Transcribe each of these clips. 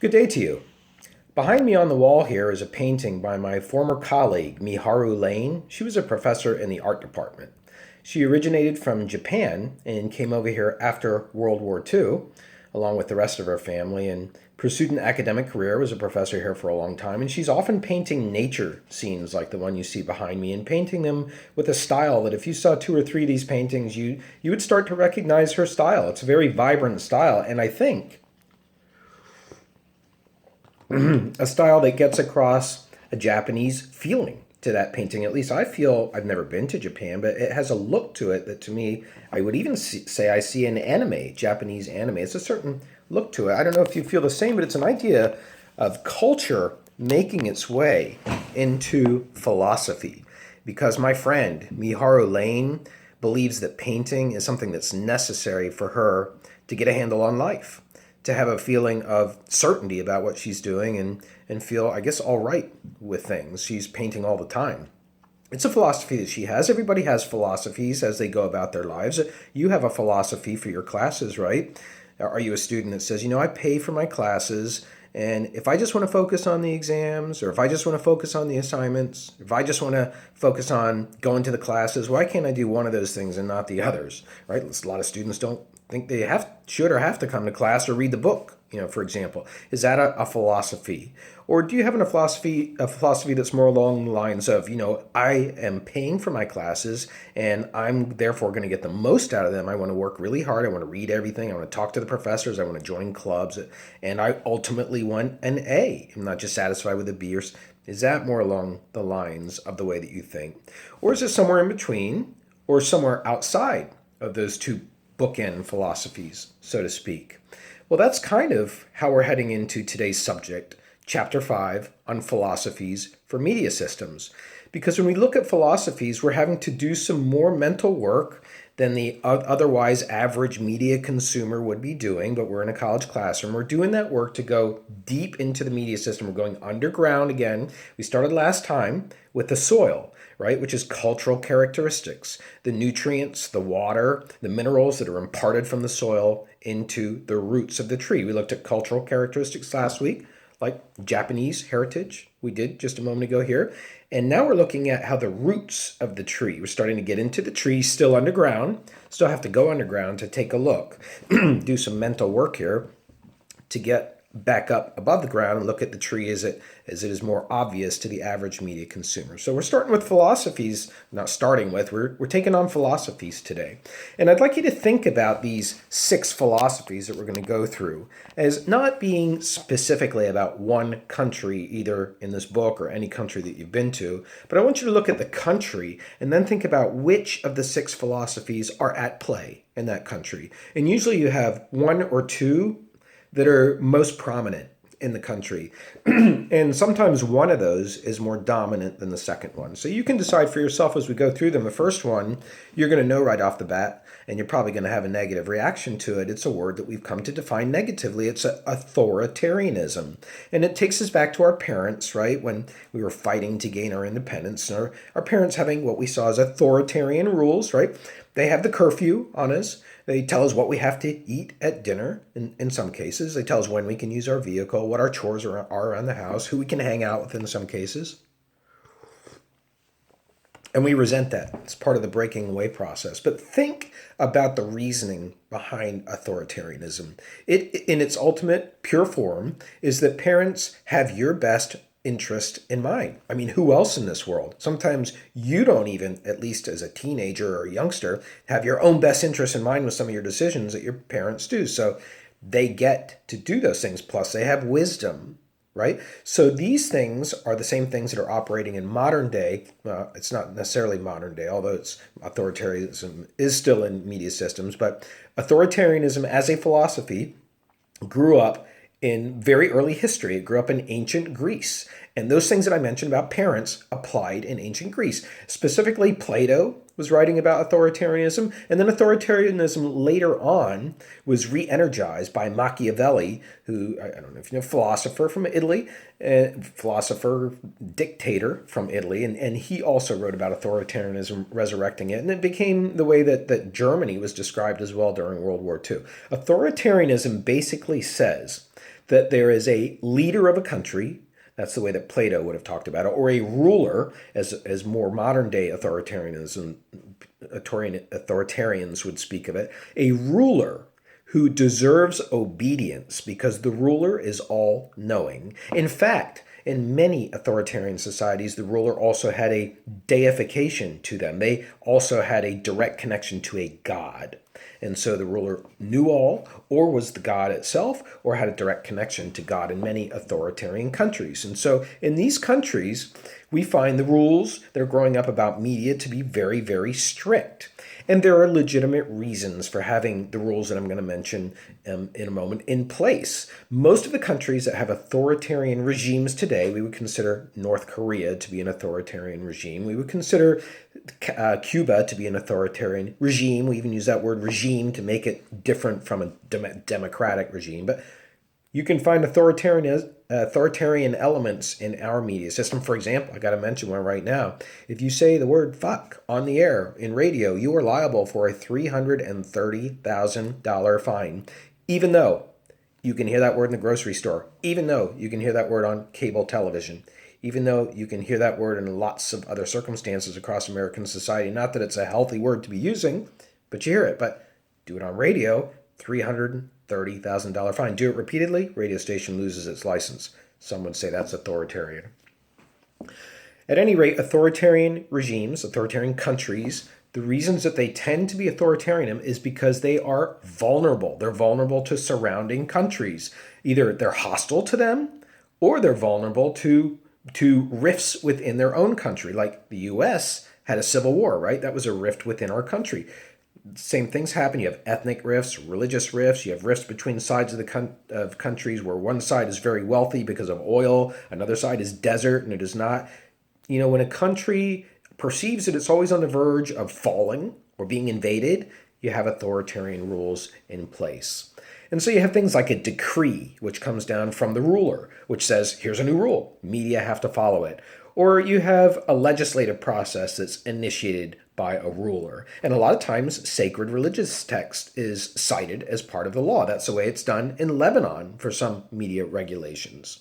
Good day to you. Behind me on the wall here is a painting by my former colleague, Miharu Lane. She was a professor in the art department. She originated from Japan and came over here after World War II, along with the rest of her family, and pursued an academic career, was a professor here for a long time, and she's often painting nature scenes like the one you see behind me, and painting them with a style that if you saw two or three of these paintings, you would start to recognize her style. It's a very vibrant style, and I think a style that gets across a Japanese feeling to that painting. At least I feel, I've never been to Japan, but it has a look to it that to me, I would even say I see an anime, Japanese anime. It's a certain look to it. I don't know if you feel the same, but it's an idea of culture making its way into philosophy. Because my friend, Miharu Lane, believes that painting is something that's necessary for her to get a handle on life, to have a feeling of certainty about what she's doing and feel, I guess, all right with things. She's painting all the time. It's a philosophy that she has. Everybody has philosophies as they go about their lives. You have a philosophy for your classes, right? Are you a student that says, I pay for my classes, and if I just want to focus on the exams, or if I just want to focus on the assignments, if I just want to focus on going to the classes, why can't I do one of those things and not the others, right? A lot of students don't think they should or have to come to class or read the book, for example. Is that a philosophy? Or do you have a philosophy that's more along the lines of, I am paying for my classes and I'm therefore going to get the most out of them. I want to work really hard. I want to read everything. I want to talk to the professors. I want to join clubs. And I ultimately want an A. I'm not just satisfied with a B. Or is that more along the lines of the way that you think? Or is it somewhere in between or somewhere outside of those two bookend philosophies, so to speak? Well, that's kind of how we're heading into today's subject, Chapter 5 on philosophies for media systems. Because when we look at philosophies, we're having to do some more mental work than the otherwise average media consumer would be doing, but we're in a college classroom. We're doing that work to go deep into the media system. We're going underground again. We started last time with the soil, right, which is cultural characteristics, the nutrients, the water, the minerals that are imparted from the soil into the roots of the tree. We looked at cultural characteristics last week, like Japanese heritage, we did just a moment ago here. And now we're looking at how the roots of the tree, we're starting to get into the tree, still underground, still have to go underground to take a look, do some mental work here to get back up above the ground and look at the tree as it is more obvious to the average media consumer. So we're starting with philosophies, not starting with, we're taking on philosophies today. And I'd like you to think about these 6 philosophies that we're going to go through as not being specifically about one country, either in this book or any country that you've been to, but I want you to look at the country and then think about which of the 6 philosophies are at play in that country. And usually you have 1 or 2 that are most prominent in the country. And sometimes one of those is more dominant than the second one. So you can decide for yourself as we go through them. The first one, you're going to know right off the bat, and you're probably going to have a negative reaction to it. It's a word that we've come to define negatively. It's authoritarianism. And it takes us back to our parents, right? When we were fighting to gain our independence, and our parents having what we saw as authoritarian rules, right? They have the curfew on us. They tell us what we have to eat at dinner in some cases. They tell us when we can use our vehicle, what our chores are around the house, who we can hang out with in some cases. And we resent that. It's part of the breaking away process. But think about the reasoning behind authoritarianism. It, in its ultimate pure form, is that parents have your best interest in mind. I mean, who else in this world? Sometimes you don't even, at least as a teenager or a youngster, have your own best interest in mind with some of your decisions that your parents do. So they get to do those things. Plus they have wisdom, right? So these things are the same things that are operating in modern day. It's not necessarily modern day, although authoritarianism is still in media systems, but authoritarianism as a philosophy grew up in very early history. It grew up in ancient Greece. And those things that I mentioned about parents applied in ancient Greece. Specifically, Plato was writing about authoritarianism, and then authoritarianism later on was re-energized by Machiavelli, who, I don't know if you know, philosopher from Italy, philosopher, dictator from Italy, and he also wrote about authoritarianism, resurrecting it, and it became the way that Germany was described as well during World War II. Authoritarianism basically says that there is a leader of a country. That's the way that Plato would have talked about it, or a ruler, as more modern day authoritarians would speak of it, a ruler who deserves obedience because the ruler is all knowing. In fact, in many authoritarian societies, the ruler also had a deification to them. They also had a direct connection to a god. And so the ruler knew all, or was the god itself, or had a direct connection to God in many authoritarian countries. And so in these countries, we find the rules that are growing up about media to be very, very strict. And there are legitimate reasons for having the rules that I'm going to mention in a moment in place. Most of the countries that have authoritarian regimes today, we would consider North Korea to be an authoritarian regime. We would consider Cuba to be an authoritarian regime. We even use that word regime to make it different from a democratic regime. But you can find authoritarian elements in our media system. For example, I got to mention one right now. If you say the word fuck on the air in radio, you are liable for a $330,000 fine, even though you can hear that word in the grocery store, even though you can hear that word on cable television, even though you can hear that word in lots of other circumstances across American society. Not that it's a healthy word to be using, but you hear it. But do it on radio, $330,000 fine. Do it repeatedly, radio station loses its license. Some would say that's authoritarian. At any rate, authoritarian regimes, authoritarian countries, the reasons that they tend to be authoritarian is because they are vulnerable. They're vulnerable to surrounding countries. Either they're hostile to them, or they're vulnerable to rifts within their own country. Like the U.S. had a civil war, right? That was a rift within our country. Same things happen. You have ethnic rifts, religious rifts. You have rifts between sides of of countries where one side is very wealthy because of oil, another side is desert, and it is not. You know, when a country perceives that it's always on the verge of falling or being invaded, you have authoritarian rules in place. And so you have things like a decree, which comes down from the ruler, which says, here's a new rule. Media have to follow it. Or you have a legislative process that's initiated by a ruler. And a lot of times, sacred religious text is cited as part of the law. That's the way it's done in Lebanon for some media regulations.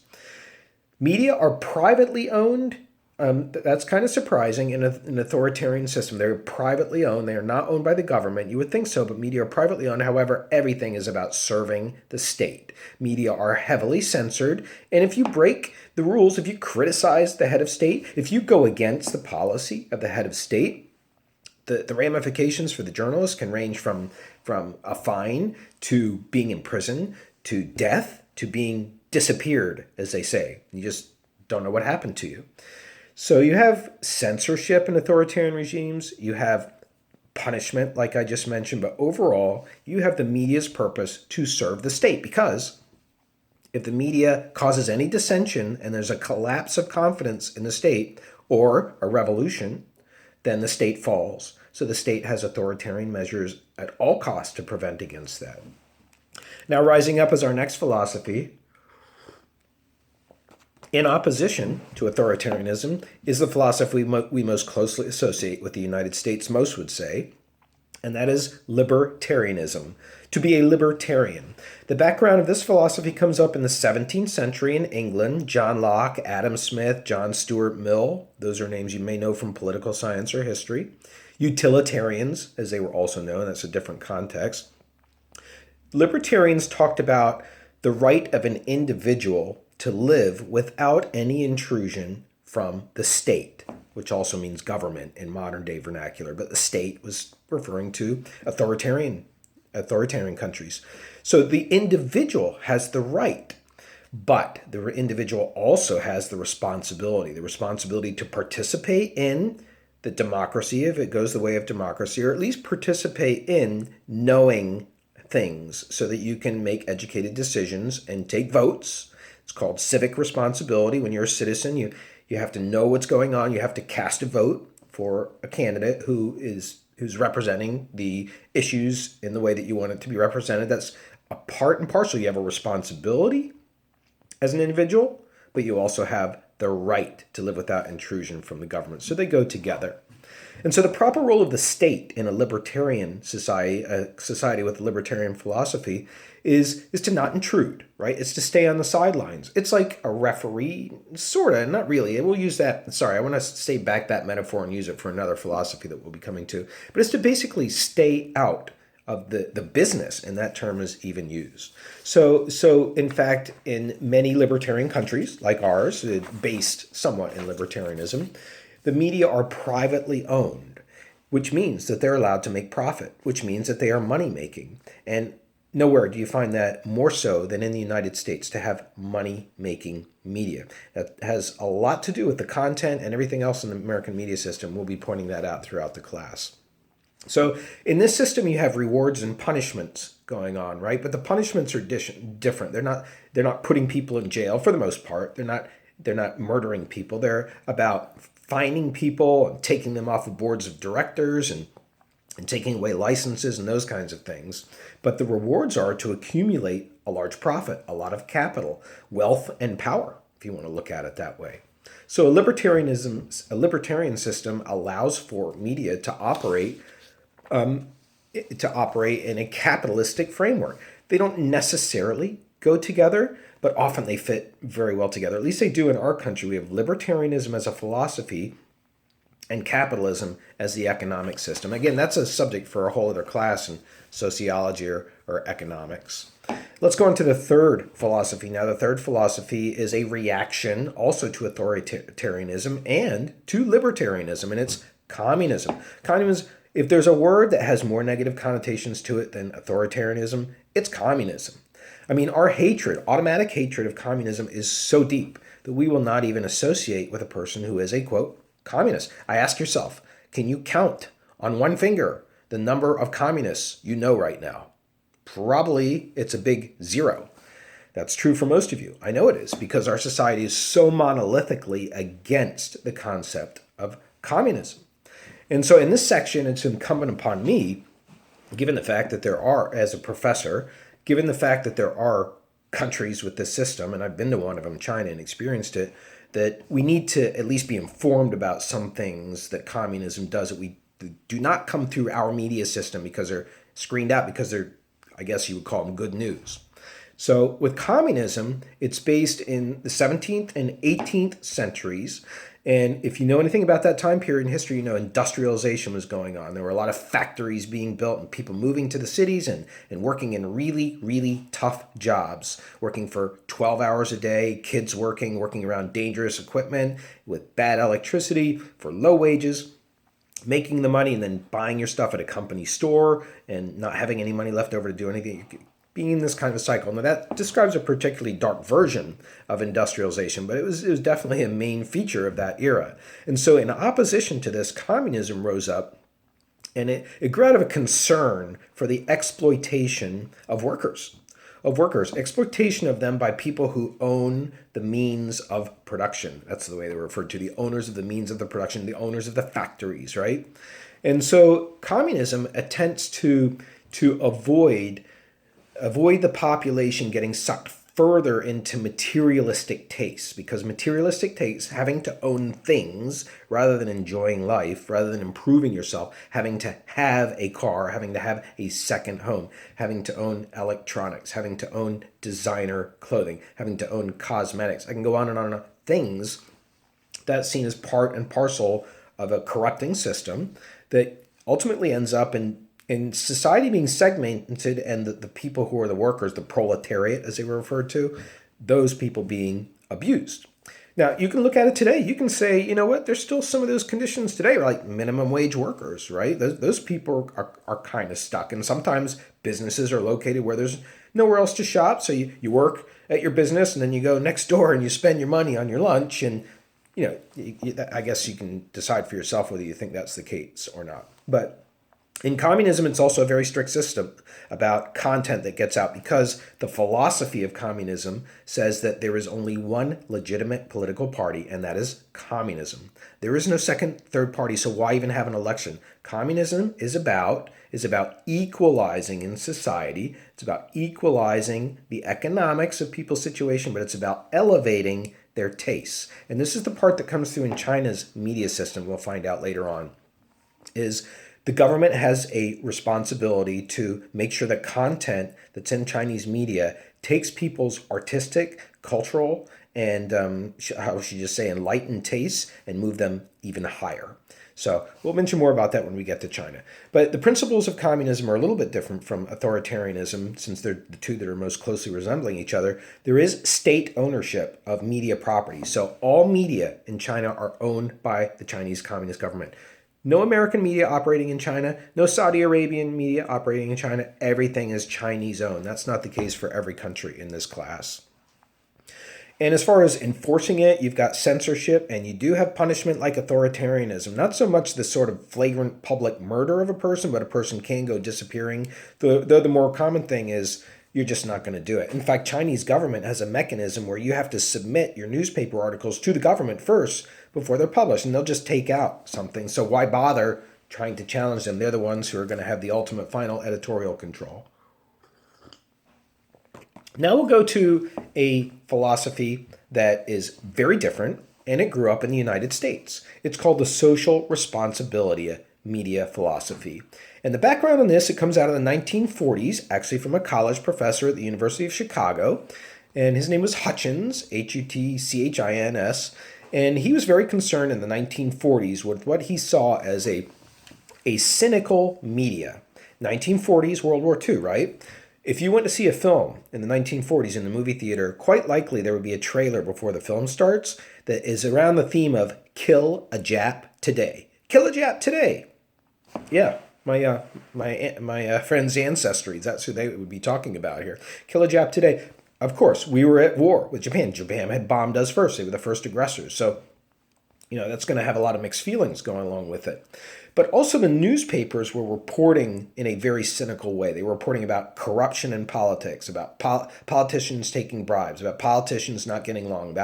Media are privately owned. That's kind of surprising in an authoritarian system. They're privately owned. They are not owned by the government. You would think so, but media are privately owned. However, everything is about serving the state. Media are heavily censored. And if you break the rules, if you criticize the head of state, if you go against the policy of the head of state, the ramifications for the journalist can range from a fine to being in prison to death to being disappeared, as they say. You just don't know what happened to you. So you have censorship in authoritarian regimes. You have punishment, like I just mentioned. But overall, you have the media's purpose to serve the state, because if the media causes any dissension and there's a collapse of confidence in the state or a revolution, then the state falls. So the state has authoritarian measures at all costs to prevent against that. Now, rising up as our next philosophy, in opposition to authoritarianism, is the philosophy we most closely associate with the United States, most would say, and that is libertarianism. To be a libertarian. The background of this philosophy comes up in the 17th century in England. John Locke, Adam Smith, John Stuart Mill, those are names you may know from political science or history. Utilitarians, as they were also known, that's a different context. Libertarians talked about the right of an individual to live without any intrusion from the state, which also means government in modern day vernacular, but the state was referring to authoritarian countries. So the individual has the right, but the individual also has the responsibility to participate in the democracy, if it goes the way of democracy, or at least participate in knowing things so that you can make educated decisions and take votes. It's called civic responsibility. When you're a citizen, you have to know what's going on. You have to cast a vote for a candidate who's representing the issues in the way that you want it to be represented. That's a part and parcel. You have a responsibility as an individual, but you also have the right to live without intrusion from the government. So they go together. And so the proper role of the state in a libertarian society, a society with a libertarian philosophy, is to not intrude, right? It's to stay on the sidelines. It's like a referee, sort of, not really. We'll use that. Sorry, I want to stay back that metaphor and use it for another philosophy that we'll be coming to. But it's to basically stay out of the business, and that term is even used. So in fact, in many libertarian countries like ours, based somewhat in libertarianism, the media are privately owned, which means that they're allowed to make profit, which means that they are money making. And nowhere do you find that more so than in the United States to have money making media. That has a lot to do with the content and everything else in the American media system. We'll be pointing that out throughout the class. So in this system, you have rewards and punishments going on, right? But the punishments are different. They're not putting people in jail for the most part. They're not murdering people. They're about fining people and taking them off of boards of directors and taking away licenses and those kinds of things. But the rewards are to accumulate a large profit, a lot of capital, wealth, and power, if you want to look at it that way. So a libertarian system allows for media to operate in a capitalistic framework. They don't necessarily go together, but often they fit very well together. At least they do in our country. We have libertarianism as a philosophy and capitalism as the economic system. Again, that's a subject for a whole other class in sociology or economics. Let's go on to the third philosophy. Now, the third philosophy is a reaction also to authoritarianism and to libertarianism, and it's communism. Communism, if there's a word that has more negative connotations to it than authoritarianism, it's communism. I mean, our automatic hatred of communism is so deep that we will not even associate with a person who is a, quote, communist. I ask yourself, can you count on one finger the number of communists you know right now? Probably it's a big zero. That's true for most of you. I know it is, because our society is so monolithically against the concept of communism. And so in this section, it's incumbent upon me, given the fact that there are, as a professor, given the fact that there are countries with this system, and I've been to one of them, China, and experienced it, that we need to at least be informed about some things that communism does that we do not come through our media system because they're screened out, because they're, I guess you would call them, good news. So with communism, it's based in the 17th and 18th centuries. And if you know anything about that time period in history, you know industrialization was going on. There were a lot of factories being built and people moving to the cities and working in really, really tough jobs, working for 12 hours a day, kids working around dangerous equipment with bad electricity for low wages, making the money and then buying your stuff at a company store and not having any money left over to do anything. Being in this kind of a cycle. Now that describes a particularly dark version of industrialization, but it was definitely a main feature of that era. And so in opposition to this, communism rose up, and it grew out of a concern for the exploitation of workers, exploitation of them by people who own the means of production. That's the way they were referred to, the owners of the means of the production, the owners of the factories, right? And so communism attempts to avoid the population getting sucked further into materialistic tastes, because materialistic tastes, having to own things rather than enjoying life, rather than improving yourself, having to have a car, having to have a second home, having to own electronics, having to own designer clothing, having to own cosmetics. I can go on and on. Things that's seen as part and parcel of a corrupting system that ultimately ends up in society being segmented, and the people who are the workers, the proletariat as they were referred to, those people being abused. Now, you can look at it today. You can say, you know what, there's still some of those conditions today, like minimum wage workers, right? Those people are kind of stuck. And sometimes businesses are located where there's nowhere else to shop. So you work at your business and then you go next door and you spend your money on your lunch. And, you know, I guess you can decide for yourself whether you think that's the case or not. But in communism, it's also a very strict system about content that gets out, because the philosophy of communism says that there is only one legitimate political party, and that is communism. There is no second, third party, so why even have an election? Communism is about equalizing in society. It's about equalizing the economics of people's situation, but it's about elevating their tastes. And this is the part that comes through in China's media system. We'll find out later on. is the government has a responsibility to make sure that content that's in Chinese media takes people's artistic, cultural, and how should you just say, enlightened tastes and move them even higher. So we'll mention more about that when we get to China. But the principles of communism are a little bit different from authoritarianism, since they're the two that are most closely resembling each other. There is state ownership of media property. So all media in China are owned by the Chinese Communist government. No American media operating in China, no Saudi Arabian media operating in China. Everything is Chinese owned. That's not the case for every country in this class. And as far as enforcing it, you've got censorship, and you do have punishment like authoritarianism. Not so much the sort of flagrant public murder of a person, but a person can go disappearing. Though the more common thing is you're just not going to do it. In fact, Chinese government has a mechanism where you have to submit your newspaper articles to the government first before they're published, and they'll just take out something. So why bother trying to challenge them? They're the ones who are going to have the ultimate final editorial control. Now we'll go to a philosophy that is very different, and it grew up in the United States. It's called the social responsibility media philosophy. And the background on this, it comes out of the 1940s, actually from a college professor at the University of Chicago. And his name was Hutchins, Hutchins. And he was very concerned in the 1940s with what he saw as a cynical media. 1940s, World War II, right? If you went to see a film in the 1940s in the movie theater, quite likely there would be a trailer before the film starts that is around the theme of "Kill a Jap today." Kill a Jap today. Yeah, my friend's ancestry. That's who they would be talking about here. Kill a Jap today. Of course, we were at war with Japan. Japan had bombed us first. They were the first aggressors. So, that's going to have a lot of mixed feelings going along with it. But also the newspapers were reporting in a very cynical way. They were reporting about corruption in politics, about politicians taking bribes, about politicians not getting along,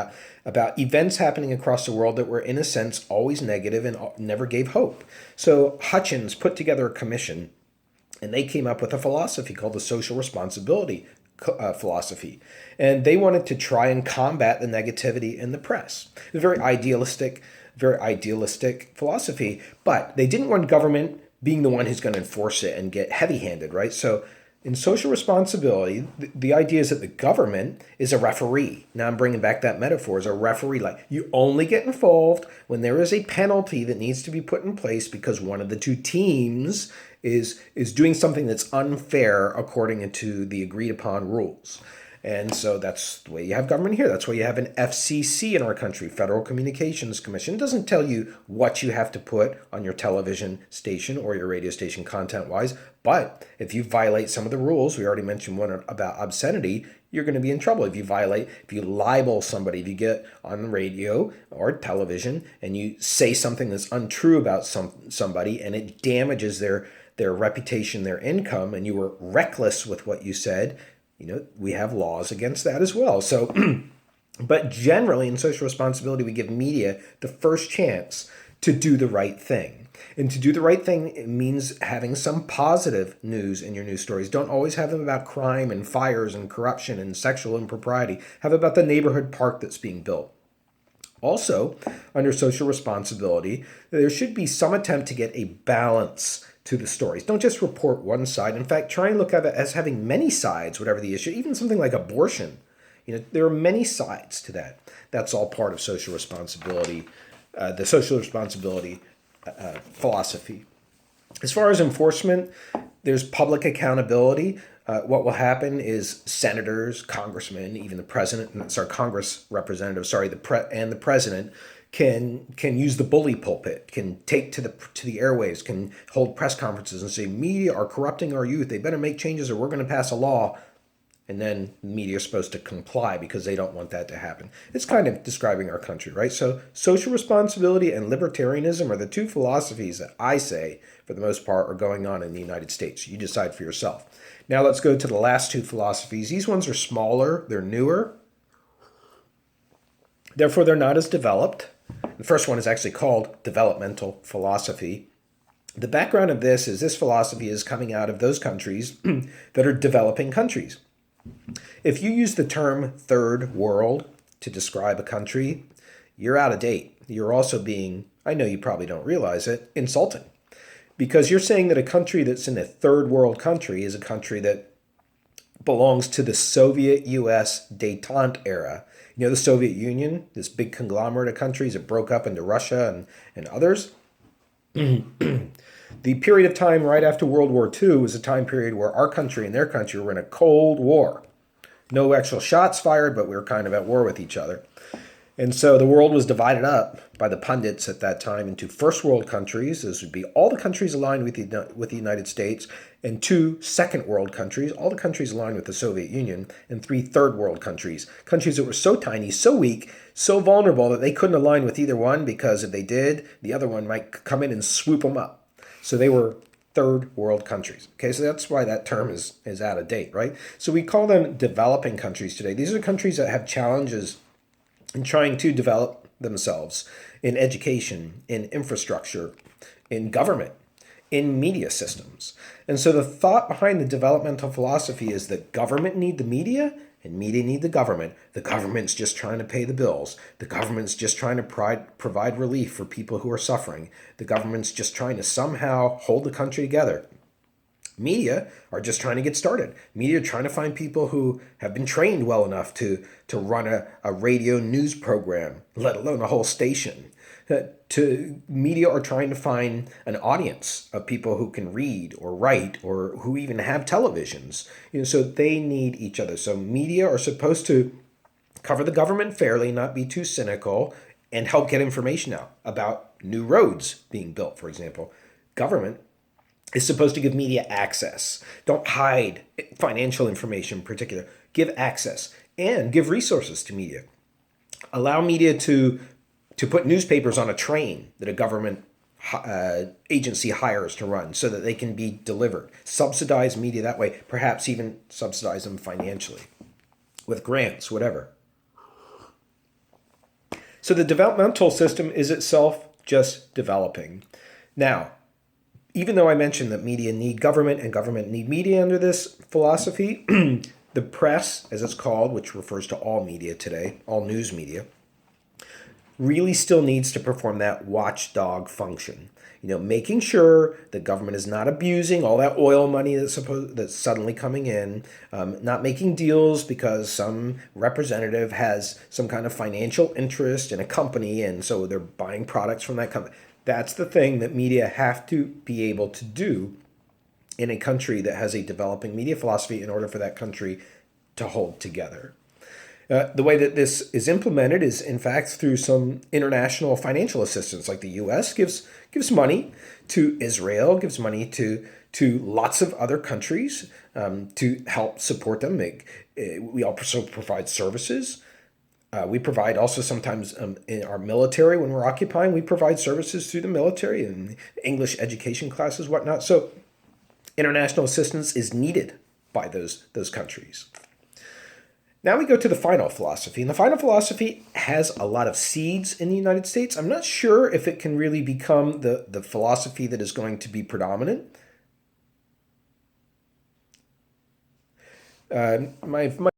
about events happening across the world that were, in a sense, always negative and never gave hope. So Hutchins put together a commission, and they came up with a philosophy called the social responsibility philosophy. And they wanted to try and combat the negativity in the press. It was very idealistic philosophy, but they didn't want government being the one who's going to enforce it and get heavy-handed, right? So in social responsibility, the idea is that the government is a referee. Now I'm bringing back that metaphor as a referee. Like, you only get involved when there is a penalty that needs to be put in place because one of the two teams is doing something that's unfair according to the agreed upon rules. And so that's the way you have government here. That's why you have an FCC in our country, Federal Communications Commission. It doesn't tell you what you have to put on your television station or your radio station content-wise. But if you violate some of the rules, we already mentioned one about obscenity, you're going to be in trouble. If you libel somebody, if you get on radio or television and you say something that's untrue about somebody and it damages their reputation, their income, and you were reckless with what you said, we have laws against that as well. So, but generally in social responsibility, we give media the first chance to do the right thing. And to do the right thing, it means having some positive news in your news stories. Don't always have them about crime and fires and corruption and sexual impropriety. Have about the neighborhood park that's being built. Also, under social responsibility, there should be some attempt to get a balance to the stories. Don't just report one side. In fact, try and look at it as having many sides, whatever the issue, even something like abortion. There are many sides to that. That's all part of social responsibility, the social responsibility philosophy. As far as enforcement, there's public accountability. What will happen is senators, congressmen, even the president, Congress representatives, and the president can use the bully pulpit, can take to the airwaves, can hold press conferences and say, media are corrupting our youth. They better make changes or we're going to pass a law. And then the media are supposed to comply because they don't want that to happen. It's kind of describing our country, right? So social responsibility and libertarianism are the two philosophies that I say, for the most part, are going on in the United States. You decide for yourself. Now let's go to the last two philosophies. These ones are smaller. They're newer. Therefore, they're not as developed. The first one is actually called developmental philosophy. The background of this philosophy is coming out of those countries that are developing countries. If you use the term third world to describe a country, you're out of date. You're also being, I know you probably don't realize it, insulting. Because you're saying that a country that's in a third world country is a country that belongs to the Soviet US détente era. You know, the Soviet Union, this big conglomerate of countries that broke up into Russia and others. The period of time right after World War II was a time period where our country and their country were in a Cold War. No actual shots fired, but we were kind of at war with each other. And so the world was divided up by the pundits at that time into first world countries. This would be all the countries aligned with the United States, and two second world countries, all the countries aligned with the Soviet Union, and three third world countries. Countries that were so tiny, so weak, so vulnerable that they couldn't align with either one, because if they did, the other one might come in and swoop them up. So they were third world countries. Okay, so that's why that term is out of date, right? So we call them developing countries today. These are countries that have challenges in trying to develop themselves in education, in infrastructure, in government, in media systems. And so the thought behind the developmental philosophy is that government need the media and media need the government. The government's just trying to pay the bills. The government's just trying to provide relief for people who are suffering. The government's just trying to somehow hold the country together. Media are just trying to get started. Media are trying to find people who have been trained well enough to run a radio news program, let alone a whole station. Media are trying to find an audience of people who can read or write or who even have televisions. So they need each other. So media are supposed to cover the government fairly, not be too cynical, and help get information out about new roads being built, for example. Government is supposed to give media access. Don't hide financial information in particular. Give access and give resources to media. Allow media to put newspapers on a train that a government agency hires to run so that they can be delivered. Subsidize media that way. Perhaps even subsidize them financially with grants, whatever. So the developmental system is itself just developing. Now, even though I mentioned that media need government and government need media under this philosophy, the press, as it's called, which refers to all media today, all news media, really still needs to perform that watchdog function. Making sure the government is not abusing all that oil money that's suddenly coming in, not making deals because some representative has some kind of financial interest in a company and so they're buying products from that company. That's the thing that media have to be able to do in a country that has a developing media philosophy in order for that country to hold together. The way that this is implemented is, in fact, through some international financial assistance. Like the U.S. gives money to Israel, gives money to lots of other countries to help support them. We also provide services. We provide also sometimes in our military, when we're occupying, we provide services through the military and English education classes, whatnot. So international assistance is needed by those countries. Now we go to the final philosophy. And the final philosophy has a lot of seeds in the United States. I'm not sure if it can really become the philosophy that is going to be predominant. My